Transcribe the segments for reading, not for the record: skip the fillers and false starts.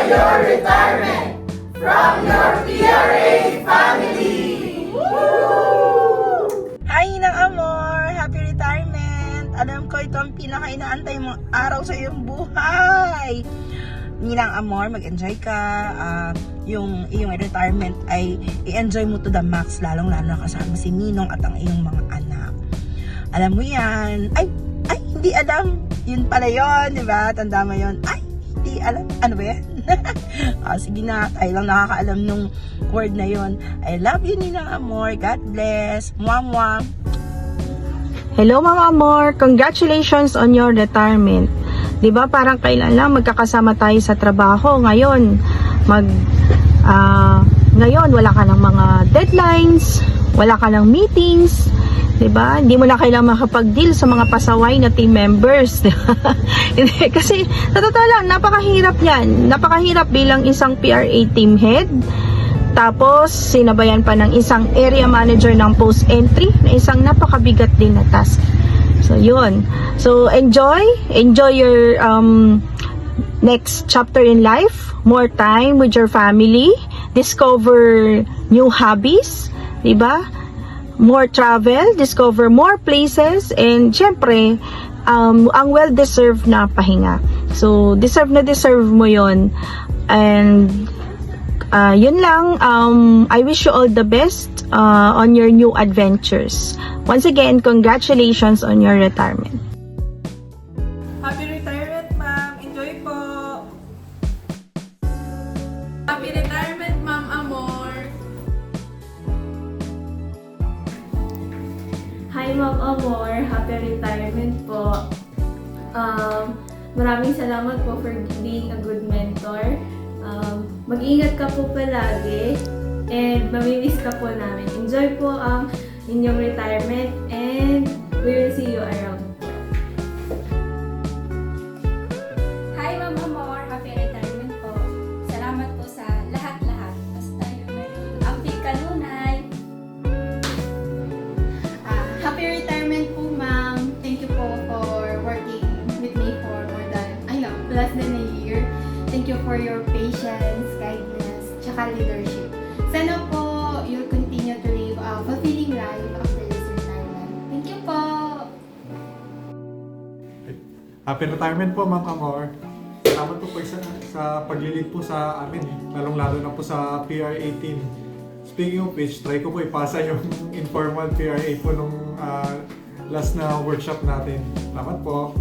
your retirement from your PRA family! Hi, Ninang Amor! Happy retirement! Alam ko ito ang pinaka-inaantay mong araw sa iyong buhay! Ninang Amor, mag-enjoy ka. Yung iyong retirement ay i-enjoy mo to the max, lalong-lalo na kasama si Ninong at ang iyong mga anak. Alam mo yan. Ay, hindi alam. Yun pala yun, di ba? Tanda mo yun. Ay, hindi alam. Ano ba yan? Sige na, tayo lang nakakaalam nung word na yun. I love you, Ninang Amor. God bless. Mwah-mwah. Hello, Mama Amor. Congratulations on your retirement. 'Di ba parang kailan lang magkakasama tayo sa trabaho ngayon. Ngayon wala ka ng mga deadlines, wala ka ng meetings, 'di ba? Hindi mo na kailangan makapag-deal sa mga pasaway na team members. Kasi sa totoo lang, napakahirap 'yan. Napakahirap bilang isang PRA team head. Tapos sinabayan pa ng isang area manager ng post entry na isang napakabigat din na task. So, yun. So, enjoy your next chapter in life. More time with your family. Discover new hobbies. Diba? More travel. Discover more places. And, syempre, ang well-deserved na pahinga. So, deserve mo yun. And, yun lang. I wish you all the best on your new adventures. Once again, congratulations on your retirement. Happy retirement, ma'am. Enjoy po. Happy retirement, Ma'am Amor. Hi, Ma'am Amor. Happy retirement po. Maraming salamat po for being a good mentor. Mag-ingat ka po palagi and mamimiss ka po namin. Enjoy po ang inyong retirement and we will see you around. Hi, Ma'am Amor. Happy retirement po. Salamat po sa lahat-lahat. Basta yun na yun. Amping Kalunay. Happy retirement po, ma'am. Thank you po for working with me for less than a year. Thank you for your patience, kindness, tsaka leadership. Sana po you'll continue to live a fulfilling life after this retirement. Thank you po. Happy retirement po, Ma'am Amor. Salamat po sa paglilid po sa amin, lalong-lalo na po sa PRA team. Speaking of which, try ko po ipasa yung informal PRA po nung last na workshop natin. Salamat po.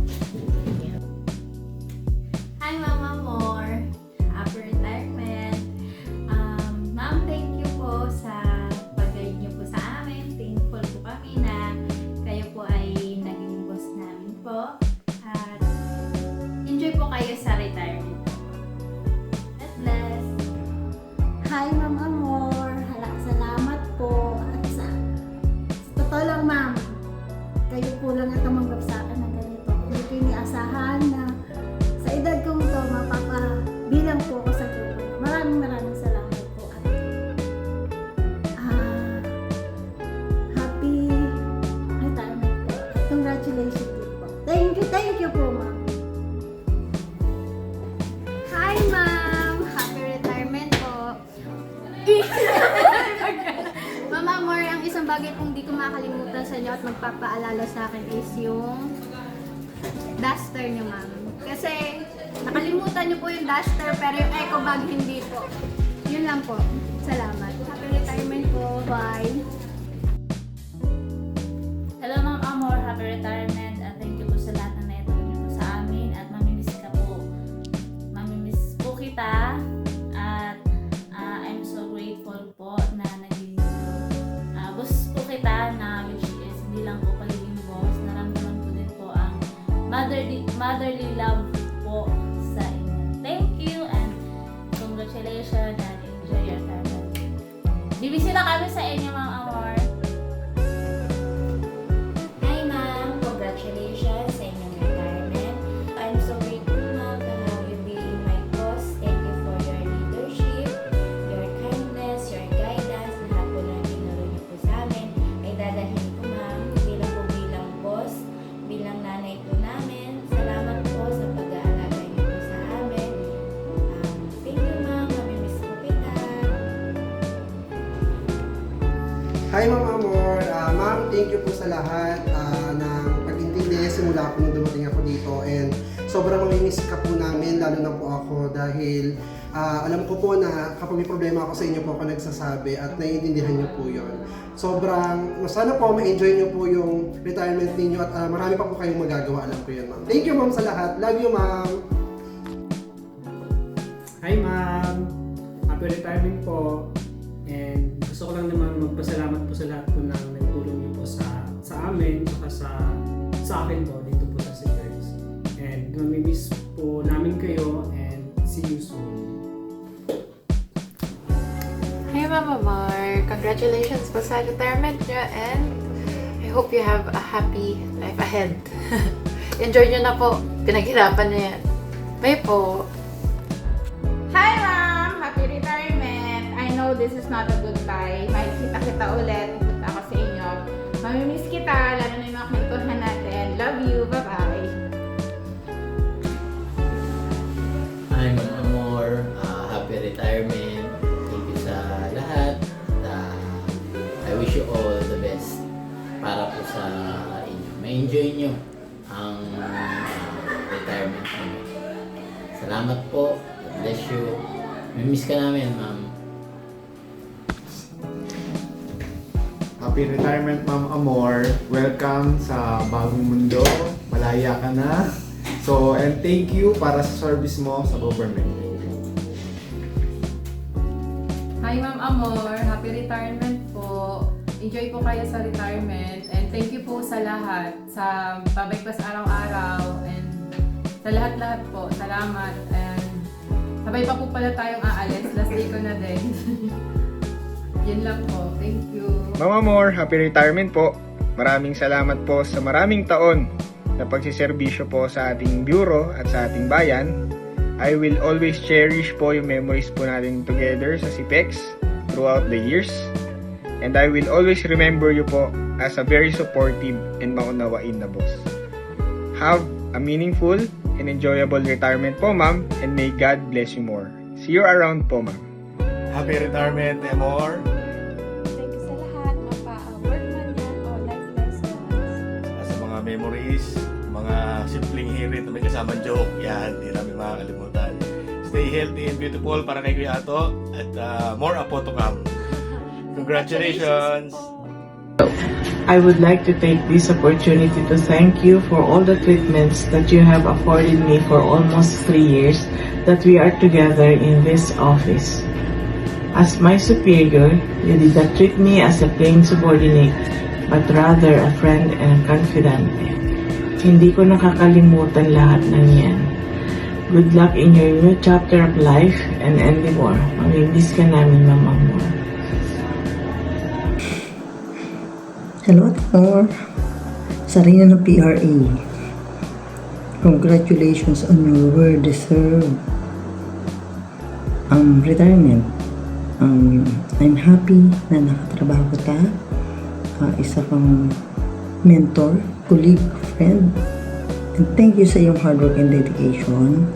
Hi, Ma'am Amor. Happy retirement. Ma'am, thank you po sa pag-guide niyo po sa amin. Thankful po kami na kayo po ay naging boss namin po. At enjoy po kayo sa retirement. God bless. Hi, Ma'am Amor. Salamat po. At sa totoo lang, ma'am, kayo po lang ang tumanggap sa akin ng ganito. Hindi ko iniasahan na sa edad kong ito, mapapabilang po ako sa grupo. Maraming salamat po. At happy retirement po. At congratulations din po. Thank you po, ma'am. Hi, Ma'am. Happy retirement po. Mama Amor, ang isang bagay pong di ko makakalimutan sa inyo at magpapaalala sa akin is yung duster niyo, ma'am. Kasi nakalimutan niyo po yung duster pero yung eco bag hindi po. Yun lang po. Salamat. Happy retirement po. Bye. Hello, Ma'am Amor. Happy retirement at thank you po sa lahat na naitulong niyo po sa amin at mamimiss ka po. Mamimiss po kita at I'm so grateful po na naging boss po kita na which is hindi lang po pagiging boss. Naramdaman ko din po ang motherly love po sa inyo. Thank you and congratulations and enjoy your time. Bibisita kami sa inyo, Ma'am Amor. Hi, ma'am. Congratulations sa inyong retirement. I'm so grateful, ma'am, to have you being my boss. Thank you for your leadership, your kindness, your guidance. Lahat po na tinuro niyo po sa amin ay dadahin ko, ma'am. Bilang po bilang boss, bilang nanay po namin. Salamat po sa pag Hi Ma'am Amor, Ma'am, thank you po sa lahat ng pag-intindi simula po nung dumating ako dito, and sobrang mamimiss ka po namin, lalo na po ako dahil alam ko po na kapag may problema ako sa inyo po ako nagsasabi at naiintindihan niyo po yun. Sobrang, sana po ma-enjoy niyo po yung retirement ninyo at marami pa po kayong magagawa, alam ko yun ma'am. Thank you ma'am sa lahat, love you ma'am! Hi ma'am! Happy retirement po! And gusto ko lang naman magpasalamat po sa lahat po ng nagtulong niyo po sa amin at sa akin po dito po sa Secrets. And mamimiss po namin kayo and see you soon. Hi Mama Mar! Congratulations po sa retirement nyo and I hope you have a happy life ahead. Enjoy nyo na po. Pinaghirapan nyo yan. Bye po! Hi ma'am! Happy retirement! I know this is not a good time. May kita ulit. Punta ako sa inyo. Mamimiss kita, lalo na yung mga kwentuhan natin. Love you. Bye-bye! Hi Ma'am Amor! Happy retirement! Thank you sa lahat. I wish you all the best para po sa inyo. Ma-enjoy nyo ang retirement mo. Salamat po. God bless you. Mimiss ka namin, ma'am. Happy retirement, Ma'am Amor. Welcome sa bagong mundo. Malaya ka na. So, and thank you para sa service mo sa government. Hi Ma'am Amor, happy retirement po. Enjoy po kayo sa retirement and thank you po sa lahat, sa pabigpas araw-araw and sa lahat-lahat po. Salamat and sabay pa po pala tayong aalis. Last day ko na din. Yun lang po. Thank you. Ma'am Amor, happy retirement po. Maraming salamat po sa maraming taon na pagsiservisyo po sa ating bureau at sa ating bayan. I will always cherish po yung memories po natin together sa CPEX throughout the years. And I will always remember you po as a very supportive and maunawain na boss. Have a meaningful and enjoyable retirement po, ma'am, and may God bless you more. See you around po, ma'am. Happy retirement, Amor! Thank you sa lahat, mapa-work man yan o life lessons. Sa mga memories, mga simpleng hirit na may kasamang joke, yan, hindi namin makakalimutan. Stay healthy and beautiful para kay Kuya Ato at more apo to come. Congratulations! I would like to take this opportunity to thank you for all the treatments that you have afforded me for almost 3 years that we are together in this office. As my superior, you did not treat me as a plain subordinate, but rather a friend and a confidant. Hindi ko nakakalimutan lahat ng yan. Good luck in your new chapter of life and endeavor. Mamimiss ka namin, Mama mo. Hello, Amor. Sarina ng PRA. Congratulations on your well-deserved retirement. I'm happy na nakatrabaho ka. Isa kang mentor, colleague, friend. And thank you sa iyong hard work and dedication.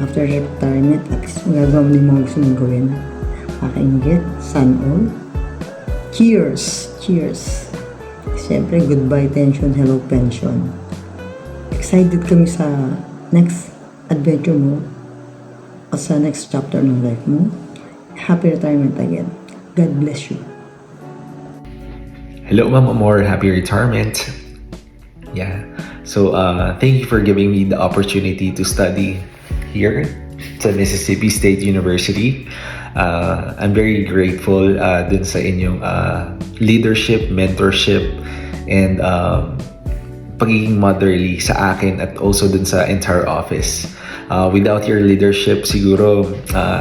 After retirement, at least magagawa mo yung mga gusto mong gawin. Kakaingit, sana all. Cheers! Cheers! Siyempre, goodbye tension, hello pension. Excited kami sa next adventure mo o sa next chapter ng life mo. Happy retirement again. God bless you. Hello, Ma'am Amor. Happy retirement. Yeah. So, thank you for giving me the opportunity to study here sa Mississippi State University. I'm very grateful dun sa inyong leadership, mentorship, and pagiging motherly sa akin at also dun sa entire office. Without your leadership, siguro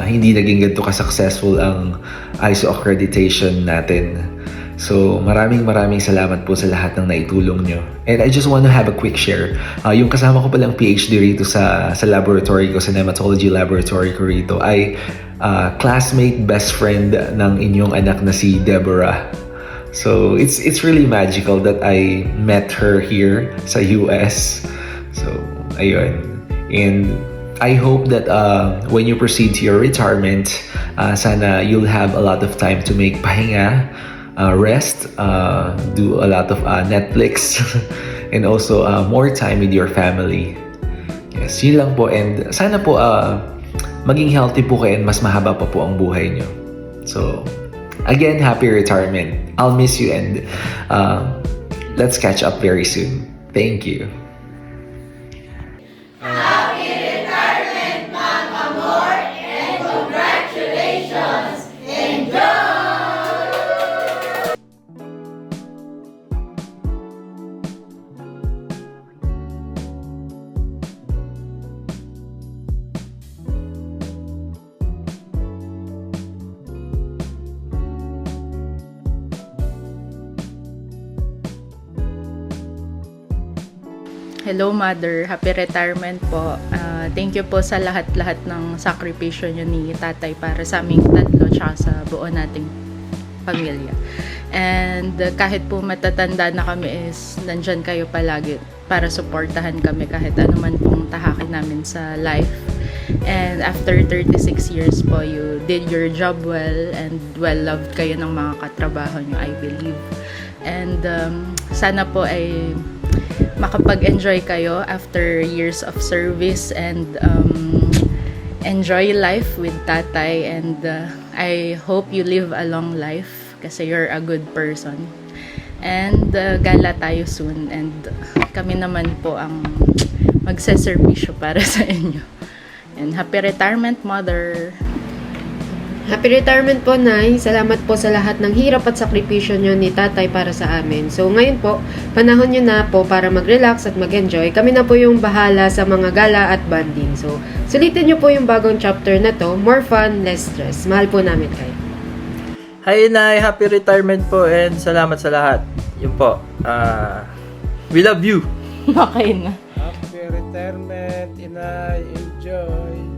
hindi naging ganito ka-successful ang ISO accreditation natin. So, maraming salamat po sa lahat ng naitulong nyo. And I just want to have a quick share. Yung kasama ko palang PhD rito sa laboratory ko, sa nematology laboratory ko rito, ay classmate, best friend ng inyong anak na si Deborah. So, it's really magical that I met her here sa US. So, ayun. And I hope that when you proceed to your retirement, sana you'll have a lot of time to make pahinga, rest, do a lot of Netflix, and also more time with your family. Yes, yun lang po. And sana po maging healthy po kayo and mas mahaba pa po ang buhay nyo. So, again, happy retirement. I'll miss you and let's catch up very soon. Thank you. Happy retirement, Ma'am Amor, and congratulations! Enjoy! Hello Mother, happy retirement po. Thank you po sa lahat-lahat ng sakripisyo nyo ni Tatay para sa aming tatlo tsaka sa buo nating pamilya. And kahit po matatanda na kami is nandyan kayo palagi para suportahan kami kahit ano man pong tahakin namin sa life. And after 36 years po, you did your job well and well-loved kayo ng mga katrabaho nyo, I believe. And sana po ay makapag-enjoy kayo after years of service and enjoy life with Tatay, and I hope you live a long life kasi you're a good person. And gala tayo soon and kami naman po ang magseservisyo para sa inyo. And happy retirement, Mother! Happy retirement po, Nay. Salamat po sa lahat ng hirap at sakripisyo nyo ni Tatay para sa amin. So ngayon po, panahon nyo na po para mag-relax at mag-enjoy. Kami na po yung bahala sa mga gala at bonding. So sulitin nyo po yung bagong chapter na to. More fun, less stress. Mahal po namin kayo. Hi, Nay. Happy retirement po and salamat sa lahat. Yun po. We love you. Okay na. Happy retirement, Inay. Enjoy.